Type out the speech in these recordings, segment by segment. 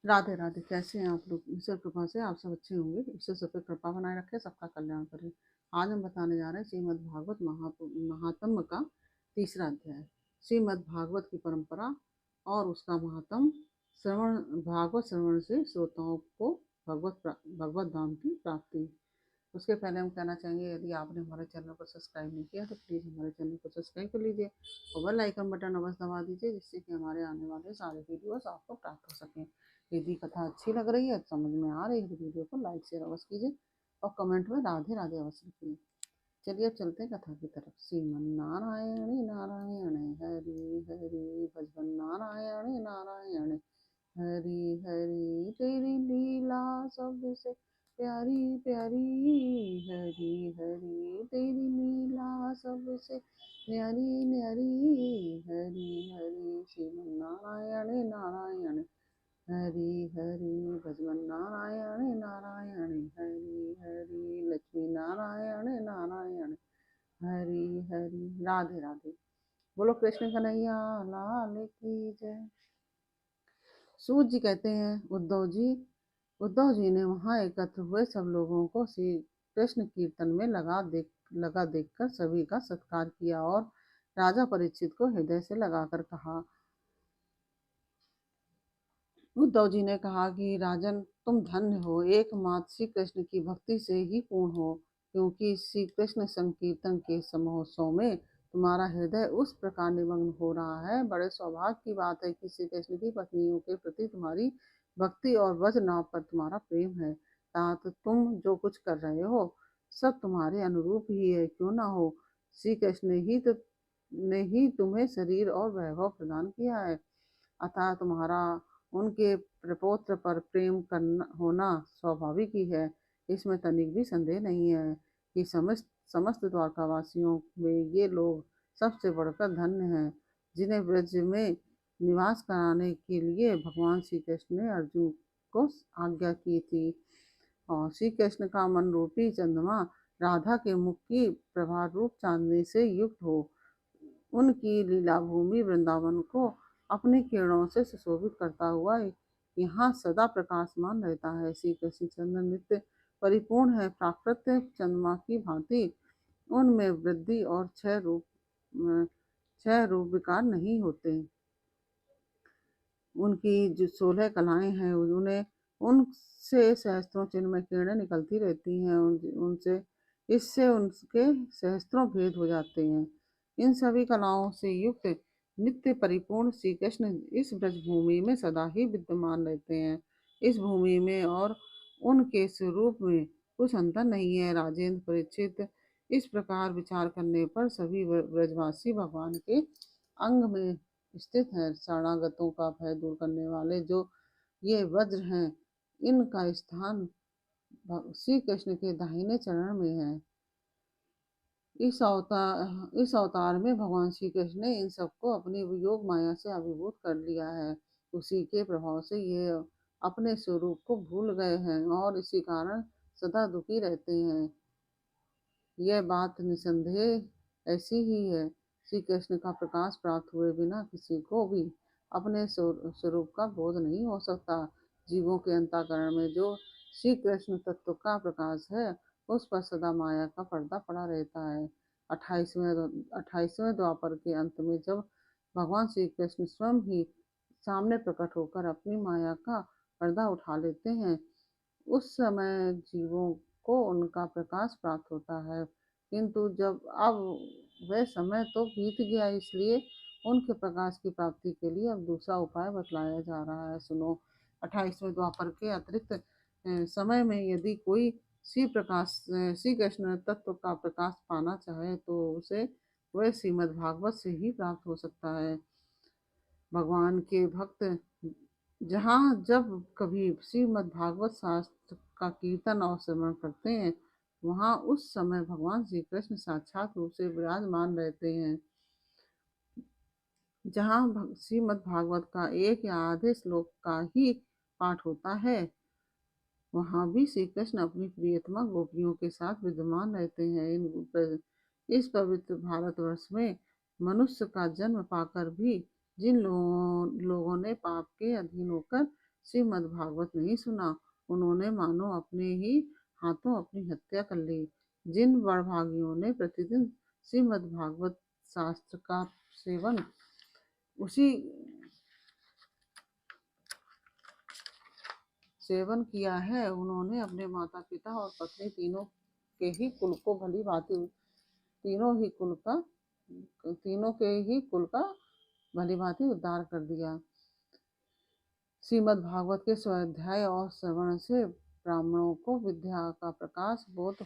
राधे राधे। कैसे हैं आप लोग? ईश्वर कृपा से आप सब अच्छे होंगे। ईश्वर सब पे कृपा बनाए रखे, सबका कल्याण करे। आज हम बताने जा रहे हैं श्रीमद् भागवत महात्म्य का तीसरा अध्याय। श्रीमद् भागवत की परंपरा और उसका महात्म। भागवत श्रवण से श्रोताओं को भगवत धाम की प्राप्ति। उसके पहले हम कहना चाहेंगे, यदि आपने हमारे चैनल को सब्सक्राइब नहीं किया तो प्लीज़ हमारे चैनल को सब्सक्राइब कर लीजिए और बेल आइकन बटन अवश्य दबा दीजिए, जिससे कि हमारे आने वाले सारे वीडियोस आपको प्राप्त हो सकें। यदि कथा अच्छी लग रही है, समझ में आ रही है, तो वीडियो को लाइक शेयर अवश्य कीजिए और कमेंट में राधे राधे अवश्य लिखिए। चलिए अब चलते हैं कथा की तरफ। श्रीमन नारायण नारायण हरि हरि भजन नारायण नारायण हरि हरि, तेरी लीला सबसे प्यारी प्यारी। हरि हरि, तेरी लीला सबसे न्यारी न्यारी। हरि हरि, श्रीमन नारायण नारायण हरि हरि भजन नारायण नारायण हरि हरि, लक्ष्मी नारायण नारायण हरि हरि। राधे राधे। बोलो कृष्ण कन्हैया लाल की जय। सूत जी कहते हैं, उद्धव जी ने वहां एकत्र हुए सब लोगों को श्री कृष्ण कीर्तन में लगा देखकर सभी का सत्कार किया और राजा परीक्षित को हृदय से लगाकर कहा। उद्धव जी ने कहा कि राजन, तुम धन्य हो, एकमात्र श्री कृष्ण की भक्ति से ही पूर्ण हो, क्योंकि श्री कृष्ण संकीर्तन के महोत्सव में तुम्हारा हृदय उस प्रकार निमग्न हो रहा है। बड़े सौभाग्य की बात है कि श्री कृष्ण की पत्नियों के प्रति तुम्हारी भक्ति और वज्रनाभ पर तुम्हारा प्रेम है। तात तुम जो कुछ कर रहे हो सब तुम्हारे अनुरूप ही है, क्यों ना हो। श्री कृष्ण ने ही तुम्हें शरीर और वैभव प्रदान किया है, अतः तुम्हारा उनके प्रपौत्र पर प्रेम करना होना स्वाभाविक ही है। इसमें तनिक भी संदेह नहीं है कि समस्त द्वारकावासियों में ये लोग सबसे बढ़कर धन्य हैं, जिन्हें ब्रज में निवास कराने के लिए भगवान श्री कृष्ण ने अर्जुन को आज्ञा की थी। और श्री कृष्ण का मन रूपी चंद्रमा राधा के मुख की प्रभा रूप चांदनी से युक्त हो उनकी लीला भूमि वृंदावन को अपने किरणों से सुशोभित करता हुआ यहाँ सदा प्रकाशमान रहता है। श्री कृष्ण चंद्र नित्य परिपूर्ण है, प्राकृत चंद्रमा की भांति उनमें वृद्धि और क्षय रूप विकार नहीं होते। उनकी जो 16 कलाएं हैं, उन्हें उनसे सहस्त्रों चिन्मय किरणें निकलती रहती हैं। उनसे इससे उनके सहस्त्रों भेद हो जाते हैं। इन सभी कलाओं से युक्त नित्य परिपूर्ण श्री कृष्ण इस ब्रज भूमि में सदा ही विद्यमान रहते हैं। इस भूमि में और उनके स्वरूप में कुछ अंतर नहीं है। राजेंद्र परीक्षित, इस प्रकार विचार करने पर सभी ब्रजवासी भगवान के अंग में स्थित है। शरणागतों का भय दूर करने वाले जो ये वज्र हैं, इनका स्थान श्री कृष्ण के दाहिने चरण में है। इस अवतार में भगवान श्री कृष्ण ने इन सबको अपनी योग माया से अभिभूत कर लिया है। उसी के प्रभाव से ये अपने स्वरूप को भूल गए हैं और इसी कारण सदा दुखी रहते हैं। यह बात निसंदेह ऐसी ही है। श्री कृष्ण का प्रकाश प्राप्त हुए बिना किसी को भी अपने स्वरूप का बोध नहीं हो सकता। जीवों के अंतःकरण में जो श्री कृष्ण तत्व का प्रकाश है, उस पर सदा माया का पर्दा पड़ा रहता है। 28वें द्वापर के अंत में जब भगवान श्री कृष्ण स्वयं ही सामने प्रकट होकर अपनी माया का पर्दा उठा लेते हैं, उस समय जीवों को उनका प्रकाश प्राप्त होता है। किंतु जब अब वह समय तो बीत गया, इसलिए उनके प्रकाश की प्राप्ति के लिए अब दूसरा उपाय बतलाया जा रहा है। सुनो, 28वें द्वापर के अतिरिक्त समय में यदि कोई श्री कृष्ण तत्व का प्रकाश पाना चाहे तो उसे वह श्रीमद् भागवत से ही प्राप्त हो सकता है। भगवान के भक्त जहाँ जब कभी श्रीमद् भागवत शास्त्र का कीर्तन और श्रवण करते हैं, वहाँ उस समय भगवान श्री कृष्ण साक्षात रूप से विराजमान रहते हैं। जहाँ श्रीमद् भागवत का एक या आधे श्लोक का ही पाठ होता है, वहाँ भी श्री कृष्ण अपनी प्रियतमा गोपियों के साथ विद्यमान रहते हैं। इस पवित्र भारतवर्ष में मनुष्य का जन्म पाकर भी जिन लोगों ने पाप के अधीन होकर श्रीमद् भागवत नहीं सुना, उन्होंने मानो अपने ही हाथों अपनी हत्या कर ली। जिन बड़भागियों ने प्रतिदिन श्रीमद् भागवत शास्त्र का सेवन उसी सेवन किया है, उन्होंने अपने माता पिता और पत्नी तीनों के ही कुल को भली भांति तीनों के ही कुल का भली भांति उद्धार कर दिया। श्रीमद् भागवत के स्वाध्याय और श्रवण से ब्राह्मणों को विद्या का बोध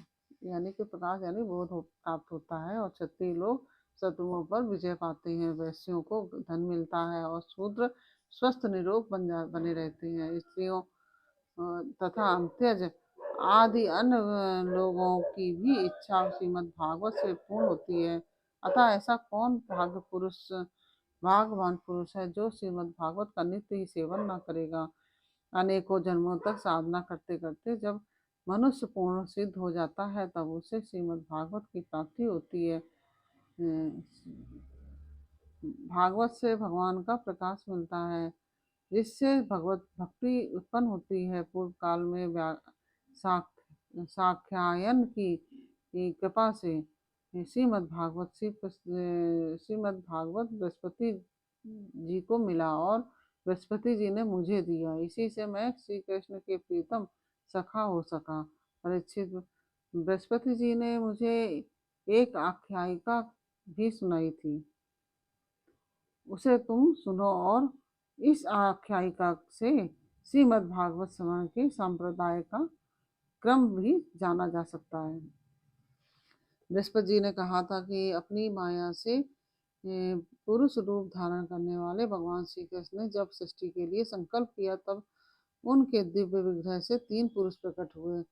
यानी प्राप्त होता है और क्षत्रिय लोग शत्रुओं पर विजय पाते हैं। वैश्यों को धन मिलता है और शूद्र स्वस्थ निरोग बने रहते हैं। स्त्रियों तथा अंत्यज आदि अन्य लोगों की भी इच्छा श्रीमद् भागवत से पूर्ण होती है। अतः ऐसा कौन भागवान पुरुष है जो श्रीमद् भागवत का नित्य ही सेवन न करेगा। अनेकों जन्मों तक साधना करते करते जब मनुष्य पूर्ण सिद्ध हो जाता है तब उसे श्रीमद् भागवत की प्राप्ति होती है। भागवत से भगवान का प्रकाश मिलता है, जिससे भगवत भक्ति उत्पन्न होती है। पूर्व काल में साख्यायन की कृपा से श्रीमद् भागवत बृहस्पति जी को मिला और बृहस्पति जी ने मुझे दिया। इसी से मैं श्री कृष्ण के प्रीतम सखा हो सका। परीक्षित, बृहस्पति जी ने मुझे एक आख्यायिका भी सुनाई थी, उसे तुम सुनो और इस आख्यायिका से श्रीमद् भागवत श्रवण के संप्रदाय का क्रम भी जाना जा सकता है। बृहस्पति जी ने कहा था कि अपनी माया से पुरुष रूप धारण करने वाले भगवान श्री कृष्ण ने जब सृष्टि के लिए संकल्प किया तब उनके दिव्य विग्रह से 3 पुरुष प्रकट हुए।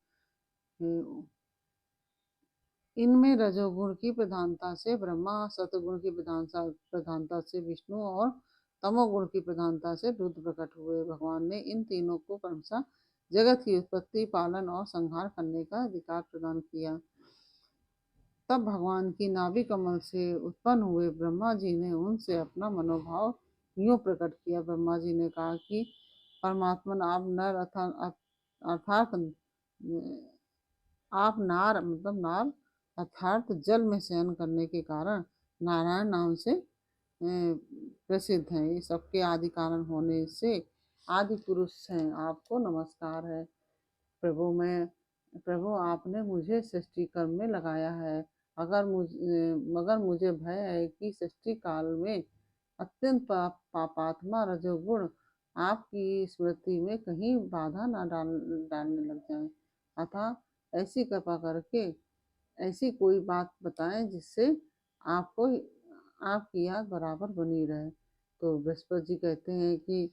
इनमें रजोगुण की प्रधानता से ब्रह्मा, सतगुण की प्रधानता से विष्णु और तमोगुण की प्रधानता से रुद्र प्रकट हुए। भगवान ने इन तीनों को क्रमशः जगत की उत्पत्ति, पालन और संहार करने का अधिकार प्रदान किया। तब भगवान की नाभि कमल से उत्पन्न हुए ब्रह्मा जी ने उनसे अपना मनोभाव यूं प्रकट किया। ब्रह्मा जी ने कहा कि परमात्मन आप नार अर्थात जल में शयन करने के कारण नारायण नाम से प्रसिद्ध हैं। ये सबके आदि कारण होने से आदि पुरुष हैं। आपको नमस्कार है प्रभु आपने मुझे सृष्टि कर्म में लगाया है। मगर मुझे भय है कि सृष्टि काल में अत्यंत पापात्मा रजोगुण आपकी स्मृति में कहीं बाधा न डालने लग जाए। अतः ऐसी कृपा करके ऐसी कोई बात बताएं जिससे आपकी याद बराबर बनी रहे। तो बृहस्पति जी कहते हैं कि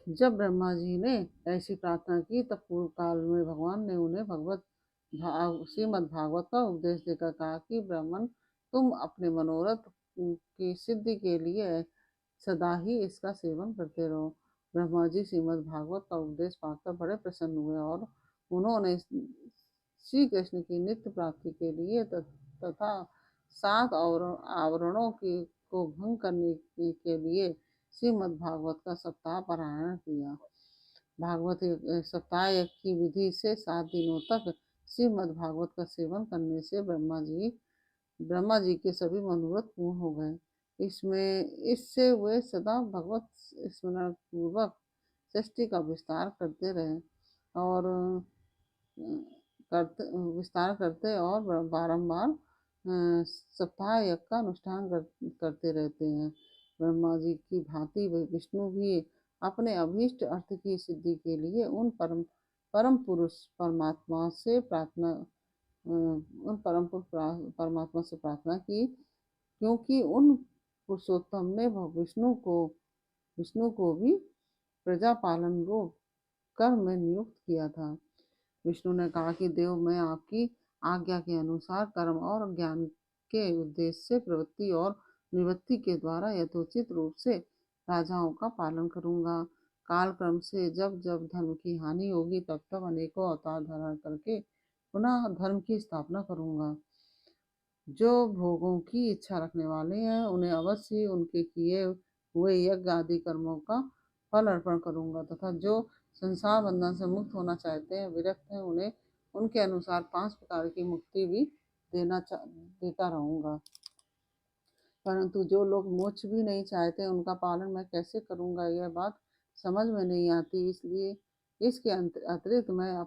जब ब्रह्मा जी ने ऐसी प्रार्थना की तब पूर्व काल में भगवान ने उन्हें श्रीमद् भागवत का उपदेश देकर कहा कि ब्राह्मण, तुम अपने मनोरथ की सिद्धि के लिए सदा ही इसका सेवन करते रहो। ब्रह्मा जी श्रीमद् भागवत का उपदेश पाकर बड़े प्रसन्न हुए और उन्होंने श्री कृष्ण की नित्य प्राप्ति के लिए तथा 7 आवरणों को भंग करने के लिए श्रीमद् भागवत का सप्ताह पारायण किया। भागवत सप्ताह यज्ञ की विधि से 7 दिनों तक श्रीमद् भागवत का सेवन करने से ब्रह्मा जी के सभी मनोरथ पूर्ण हो गए। इससे वे सदा भगवत स्मरण पूर्वक सृष्टि का विस्तार करते और बारंबार सप्ताह यज्ञ का अनुष्ठान करते रहते हैं। ब्रह्मा जी की भांति विष्णु भी अपने अभीष्ट अर्थ की सिद्धि के लिए उन परम पुरुष परमात्मा से प्रार्थना की, क्योंकि उन पुरुषोत्तम ने विष्णु को भी प्रजा पालन रूप कर्म में नियुक्त किया था। विष्णु ने कहा कि देव, मैं आपकी आज्ञा के अनुसार कर्म और ज्ञान के उद्देश्य से प्रवृत्ति और निवृत्ति के द्वारा यथोचित रूप से राजाओं का पालन करूंगा। काल क्रम से जब जब धर्म की हानि होगी तब तब अनेकों अवतार धारण करके पुनः धर्म की स्थापना करूंगा। जो भोगों की इच्छा रखने वाले हैं उन्हें अवश्य उनके किए हुए यज्ञ आदि कर्मों का फल अर्पण करूंगा तथा जो संसार बंधन से मुक्त होना चाहते हैं, विरक्त हैं, उन्हें उनके अनुसार 5 प्रकार की मुक्ति भी देता रहूंगा। परंतु जो लोग मोक्ष भी नहीं चाहते, उनका पालन मैं कैसे करूंगा, यह बात समझ में नहीं आती। इसलिए इसके अतिरिक्त मैं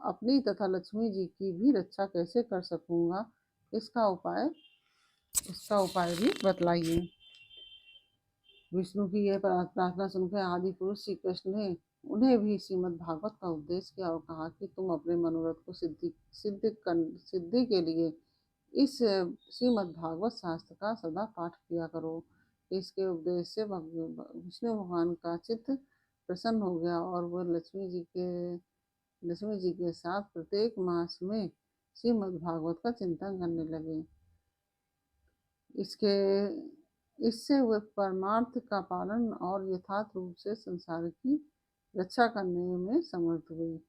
अपनी तथा लक्ष्मी जी की भी रक्षा कैसे कर सकूंगा, इसका उपाय भी बतलाइए। विष्णु की यह प्रार्थना सुनकर आदि पुरुष श्री कृष्ण ने उन्हें भी श्रीमद् भागवत का उपदेश किया और कहा कि तुम अपने मनोरथ को सिद्धि के लिए इस श्रीमद् भागवत शास्त्र का सदा पाठ किया करो। इसके उपदेश से विष्णु भगवान का चित्त प्रसन्न हो गया और वह लक्ष्मी जी के साथ प्रत्येक मास में श्रीमद् भागवत का चिंतन करने लगे। इससे वे परमार्थ का पालन और यथार्थ रूप से संसार की रक्षा करने में समर्थ हुए।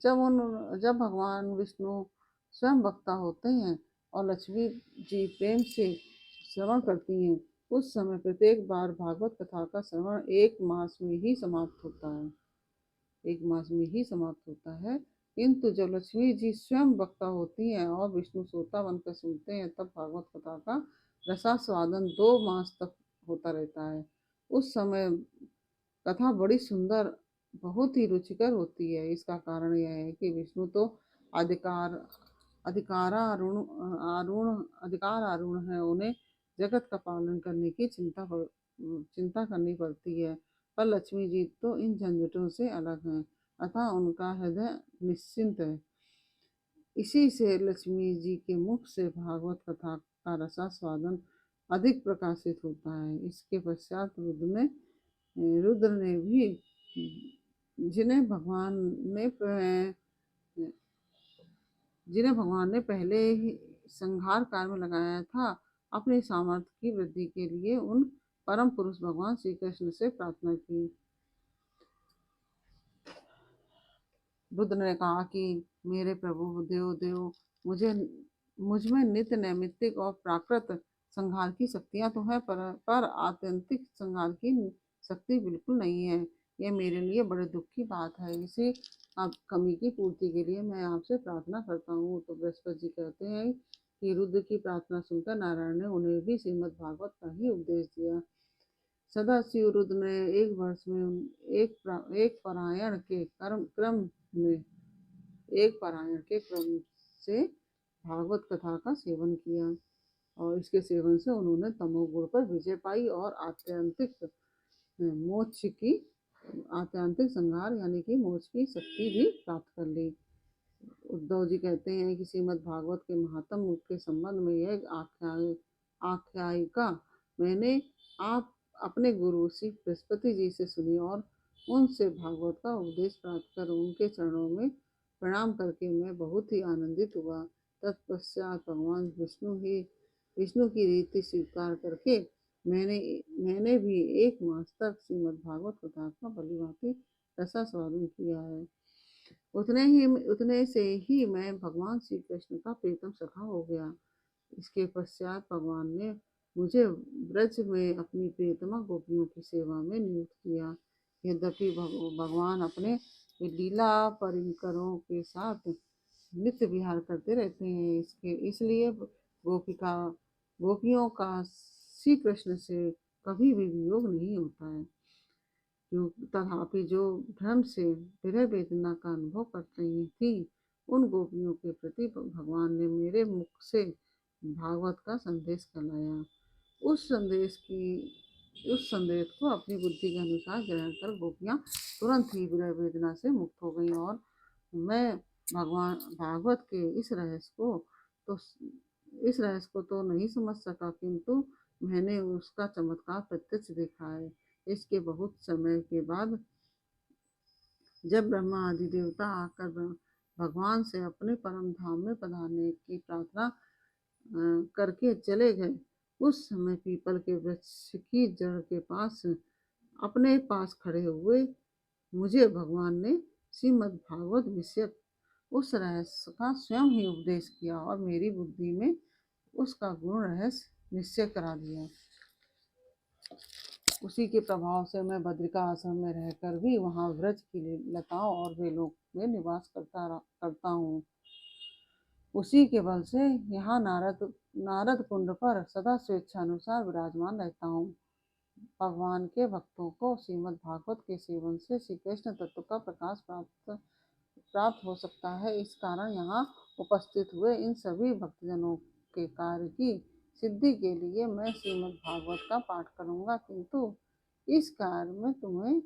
जब भगवान विष्णु स्वयं वक्ता होते हैं और लक्ष्मी जी प्रेम से श्रवण करती हैं, उस समय प्रत्येक बार भागवत कथा का श्रवण 1 मास में ही समाप्त होता है। किंतु जब लक्ष्मी जी स्वयं वक्ता होती हैं और विष्णु श्रोता बनकर सुनते हैं, तब भागवत कथा का रसास्वादन 2 मास तक होता रहता है। उस समय कथा बड़ी सुंदर, बहुत ही रुचिकर होती है। इसका कारण यह है कि विष्णु तो अधिकार आरूढ़ है, उन्हें जगत का पालन करने की चिंता करनी पड़ती है। पर लक्ष्मी जी तो इन झंझटों से अलग हैं, अतः उनका हृदय निश्चिंत है। इसी से लक्ष्मी जी के मुख से भागवत कथा का रसास्वादन अधिक प्रकाशित होता है। इसके पश्चात रुद्र ने भी, जिन्हें भगवान ने पहले ही संहार काल में लगाया था, अपनी सामर्थ्य की वृद्धि के लिए उन परम पुरुष भगवान श्री कृष्ण से प्रार्थना की। रुद्र ने कहा कि मेरे प्रभु देव, मुझ में नित्य नैमित्तिक और प्राकृत संहार की शक्तियां तो है, पर आत्यंतिक संहार की शक्ति बिल्कुल नहीं है। यह मेरे लिए बड़े दुख की बात है। इसी कमी की पूर्ति के लिए मैं आपसे प्रार्थना करता हूँ। तो बृहस्पति जी कहते हैं कि रुद्र की प्रार्थना सुनकर नारायण ने उन्हें भी श्रीमद् भागवत का ही उपदेश दिया। सदाशिव रुद्र ने एक वर्ष में एक पारायण के क्रम से भागवत कथा का सेवन किया और इसके सेवन से उन्होंने तमोगुण पर विजय पाई और आत्यंतिक संहार यानी कि मोक्ष की शक्ति भी प्राप्त कर ली। उद्धव जी कहते हैं कि श्रीमद् भागवत के महात्म के संबंध में यह आख्यायिका मैंने अपने गुरु श्री बृहस्पति जी से सुनी और उनसे भागवत का उपदेश प्राप्त कर उनके चरणों में प्रणाम करके मैं बहुत ही आनंदित हुआ। तत्पश्चात भगवान विष्णु की रीति स्वीकार करके मैंने भी 1 मास तक श्रीमद् भागवत कथा का भलीभांति रसास्वादन किया है। उतने से ही मैं भगवान श्री कृष्ण का प्रीतम सखा हो गया। इसके पश्चात भगवान ने मुझे ब्रज में अपनी प्रियतमा गोपियों की सेवा में नियुक्त किया। यद्यपि भगवान अपने लीला परिकरों के साथ नित्य विहार करते रहते हैं, इसलिए गोपियों का श्री कृष्ण से कभी भी वियोग नहीं होता है। तथापि जो धर्म से विरह वेदना का अनुभव कर रही थी, उन गोपियों के प्रति भगवान ने मेरे मुख से भागवत का संदेश कहलाया। उस संदेश को अपनी बुद्धि के अनुसार ग्रहण कर गोपियां तुरंत ही विरह वेदना से मुक्त हो गई और मैं भागवत के इस रहस्य को तो नहीं समझ सका, किंतु मैंने उसका चमत्कार प्रत्यक्ष देखा है। इसके बहुत समय के बाद जब ब्रह्मा आदि देवता आकर भगवान से अपने परम धाम में पधारने की प्रार्थना करके चले गए, उस समय पीपल के वृक्ष की जड़ के पास अपने पास खड़े हुए मुझे भगवान ने श्रीमद् भागवत विषयक उस रहस्य का स्वयं ही उपदेश किया और मेरी बुद्धि में उसका गुण रहस्य निश्चय करा दिया। उसी के प्रभाव से मैं बद्रिका आश्रम में रहकर भी वहाँ व्रज की लताओं और बेलों में निवास करता हूँ। उसी के बल से यहाँ नारद कुंड पर सदा स्वेच्छानुसार विराजमान रहता हूँ। भगवान के भक्तों को श्रीमद् भागवत के सेवन से श्री कृष्ण तत्व का प्रकाश प्राप्त हो सकता है। इस कारण यहाँ उपस्थित हुए इन सभी भक्तजनों के कार्य की सिद्धि के लिए मैं श्रीमद् भागवत का पाठ करूँगा, किंतु इस कार्य में तुम्हें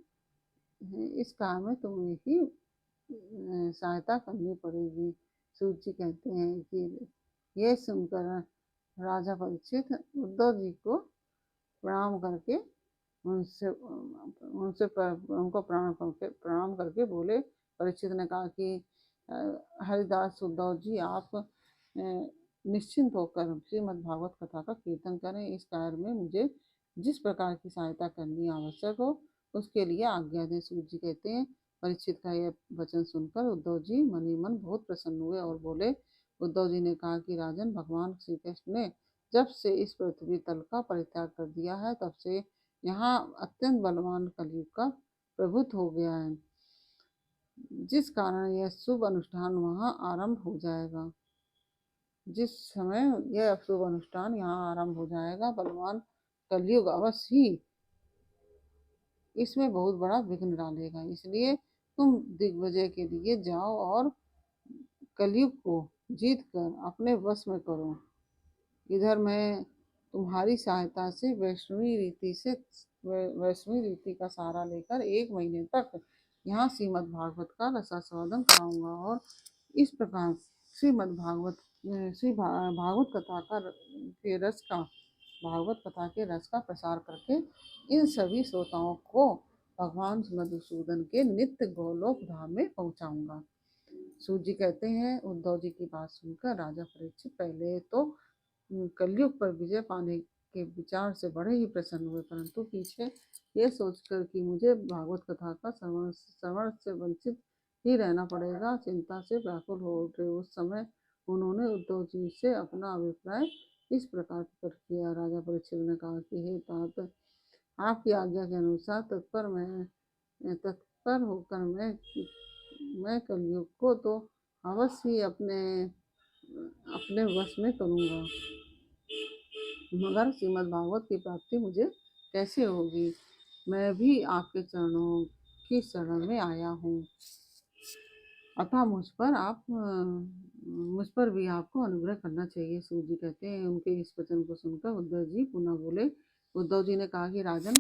ही सहायता करनी पड़ेगी। सूत जी कहते हैं कि यह सुनकर राजा परीक्षित उद्धव जी को प्रणाम करके उनको प्रणाम करके बोले। परीक्षित ने कहा कि हरिदास उद्धव जी, आप निश्चिंत होकर श्रीमद् भागवत कथा का कीर्तन करें। इस कार्य में मुझे जिस प्रकार की सहायता करनी आवश्यक हो उसके लिए आज्ञा दें। सूत जी कहते हैं परीक्षित का यह वचन सुनकर उद्धव जी मन ही मन बहुत प्रसन्न हुए और बोले। उद्धव जी ने कहा कि राजन, भगवान श्री कृष्ण ने जब से इस पृथ्वी तल का परित्याग कर दिया है तब से यहाँ अत्यंत बलवान कलयुग का प्रभुत्व हो गया है, जिस कारण यह शुभ अनुष्ठान वहाँ आरंभ हो जाएगा। जिस समय यह शुभ अनुष्ठान यहाँ आरंभ हो जाएगा, बलवान कलयुग अवश्य ही इसमें बहुत बड़ा विघ्न डालेगा। इसलिए तुम दिग्विजय के लिए जाओ और कलयुग को जीत कर अपने वश में करो। इधर मैं तुम्हारी सहायता से वैष्णवी रीति का सहारा लेकर 1 महीने तक यहाँ श्रीमद् भागवत का रसास्वादन कराऊंगा और इस प्रकार भागवत कथा के रस का भागवत कथा के रस का प्रसार करके इन सभी श्रोताओं को भगवान मधुसूदन के नित्य गोलोक धाम में पहुंचाऊंगा। सूत जी कहते हैं उद्धव जी की बात सुनकर राजा परीक्षित पहले तो कलयुग पर विजय पाने के विचार से बड़े ही प्रसन्न हुए, परंतु पीछे ये सोचकर कि मुझे भागवत कथा का श्रवण से वंचित ही रहना पड़ेगा, चिंता से व्याकुल हो उठे। उस समय उन्होंने उद्धव जी से अपना अभिप्राय इस प्रकार प्रकट किया। राजा परीक्षित ने कहा कि हे तात, आपकी आज्ञा के अनुसार तत्पर होकर मैं कलयुग को तो अवश्य ही अपने वश में करूँगा, मगर श्रीमद् भागवत की प्राप्ति मुझे कैसे होगी? मैं भी आपके चरणों की शरण में आया हूँ, अतः मुझ पर भी आपको अनुग्रह करना चाहिए। सूत जी कहते हैं उनके इस वचन को सुनकर उद्धव जी पुनः बोले। उद्धव जी ने कहा कि राजन,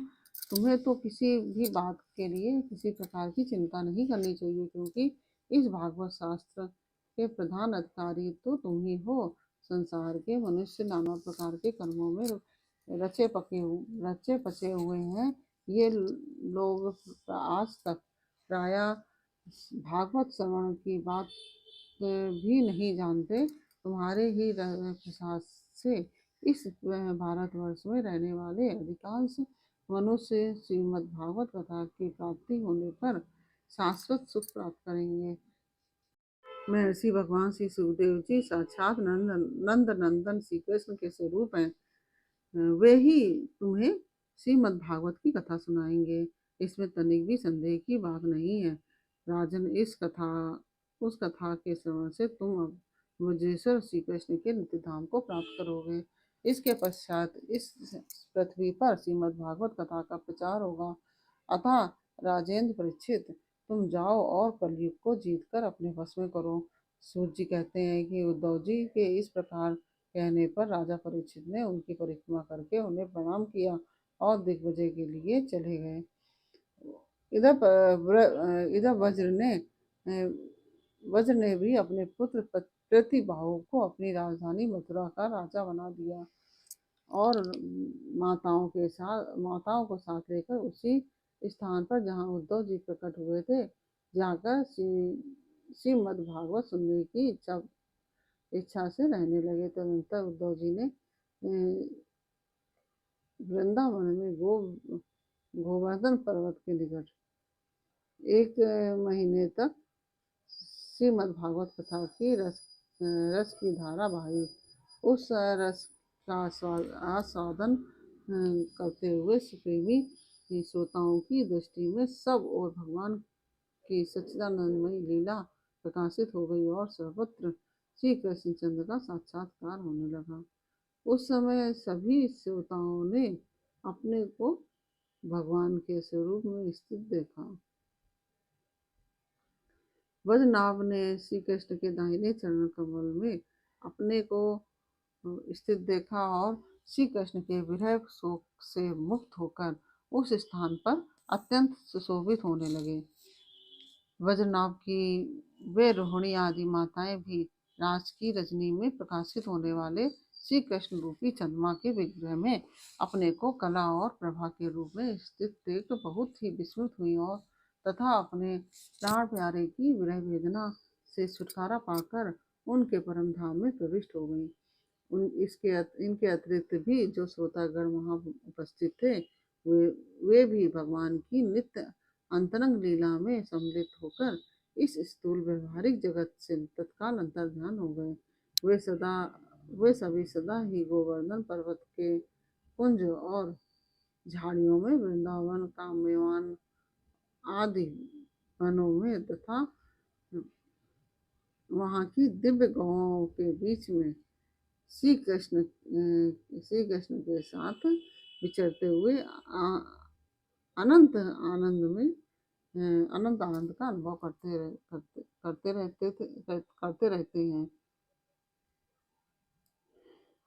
तुम्हें तो किसी भी बात के लिए किसी प्रकार की चिंता नहीं करनी चाहिए, क्योंकि इस भागवत शास्त्र के प्रधान अधिकारी तो तुम ही हो। संसार के मनुष्य नाना प्रकार के कर्मों में रचे पचे हुए हैं। ये लोग आज तक प्राय भागवत श्रवण की बात भी नहीं जानते। तुम्हारे ही प्रसाद से इस भारतवर्ष में रहने वाले अधिकांश मनुष्य श्रीमद् भागवत कथा की प्राप्ति होने पर शाश्वत सुख प्राप्त करेंगे। महर्षि भगवान श्री सुखदेव जी साक्षात नंद नंदन श्री कृष्ण के स्वरूप हैं। वे ही तुम्हें श्रीमद् भागवत की कथा सुनाएंगे, इसमें तनिक भी संदेह की बात नहीं है। राजन, उस कथा के श्रवण से तुम अब वज्रेश्वर श्री कृष्ण के नित्य धाम को प्राप्त करोगे। इसके पश्चात इस पृथ्वी पर श्रीमद् भागवत कथा का प्रचार होगा। अतः राजेंद्र परीक्षित, तुम जाओ और कलयुग को जीतकर अपने वश में करो। सूत जी कहते हैं कि उद्धव जी के इस प्रकार कहने पर राजा परीक्षित ने उनकी परिक्रमा करके उन्हें प्रणाम किया और दिग्विजय के लिए चले गए। इधर वज्र ने भी अपने पुत्र प्रतिबाहु को अपनी राजधानी मथुरा का राजा बना दिया और माताओं को साथ लेकर उसी स्थान पर जहाँ उद्धव जी प्रकट हुए थे जाकर श्रीमद् भागवत सुनने की इच्छा से रहने लगे। तदनंतर उद्धव जी ने वृंदावन में गोवर्धन पर्वत के निकट 1 महीने तक श्रीमद् भागवत कथा की रस की धारा बहाई। उस रस का आस्वादन करते हुए सुप्रेमी कि श्रोताओं की दृष्टि में सब और भगवान की सच्चिदानंदमयी लीला प्रकाशित हो गई और सर्वत्र श्री कृष्णचंद्र का साक्षात्कार होने लगा। उस समय सभी श्रोताओं ने अपने को भगवान के स्वरूप में स्थित देखा। ब्रजनाभ ने श्री कृष्ण के दाहिने चरण कमल में अपने को स्थित देखा और श्री कृष्ण के विरह शोक से मुक्त होकर उस स्थान पर अत्यंत सुशोभित होने लगे। ब्रजनाभ की वे रोहिणी आदि माताएं भी रात की रजनी में प्रकाशित होने वाले श्री कृष्ण रूपी चंद्रमा के विग्रह में अपने को कला और प्रभा के रूप में स्थित देख बहुत ही विस्मित हुई और तथा अपने प्राण प्यारे की विरह वेदना से छुटकारा पाकर उनके परम धाम में प्रविष्ट हो गई। इनके अतिरिक्त भी जो श्रोतागण वहां उपस्थित थे वे भी भगवान की नित्य अंतरंग लीला में सम्मिलित होकर इस स्थूल व्यवहारिक जगत से तत्काल अंतर्ध्यान हो गए। वे सभी सदा ही गोवर्धन पर्वत के कुंज और झाड़ियों में, वृंदावन, काम्यवन आदि वनों में तथा वहां की दिव्य गौओं के बीच में श्री कृष्ण के साथ विचरते हुए अनंत आनंद में अनंत आनंद का अनुभव करते रहते हैं।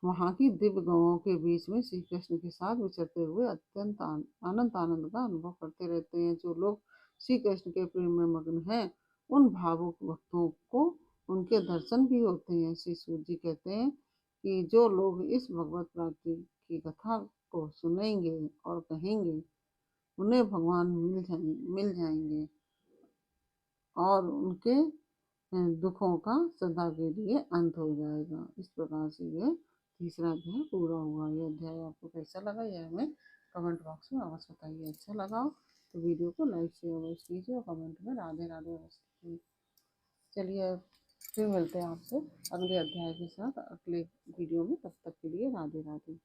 वहां की दिव्य गौओं के बीच में श्री कृष्ण के साथ विचरते हुए अत्यंत अनंत आनंद का अनुभव करते रहते हैं। जो लोग श्री कृष्ण के प्रेम में मग्न हैं, उन भावुक भक्तों को उनके दर्शन भी होते हैं। श्री सूत जी कहते हैं कि जो लोग इस भगवत प्राप्ति की कथा को सुनेंगे और कहेंगे, उन्हें भगवान मिल जाएंगे और उनके दुखों का सदा के लिए अंत हो जाएगा। इस प्रकार से यह तीसरा अध्याय पूरा हुआ। यह अध्याय आपको कैसा लगा यह हमें कमेंट बॉक्स में अवश्य बताइए। अच्छा लगा तो वीडियो को लाइक शेयर अवश्य कीजिए और कमेंट में राधे राधे अवश्य कीजिए। चलिए फिर मिलते हैं आपसे अगले अध्याय के साथ अगले वीडियो में। तब तक के लिए राधे राधे।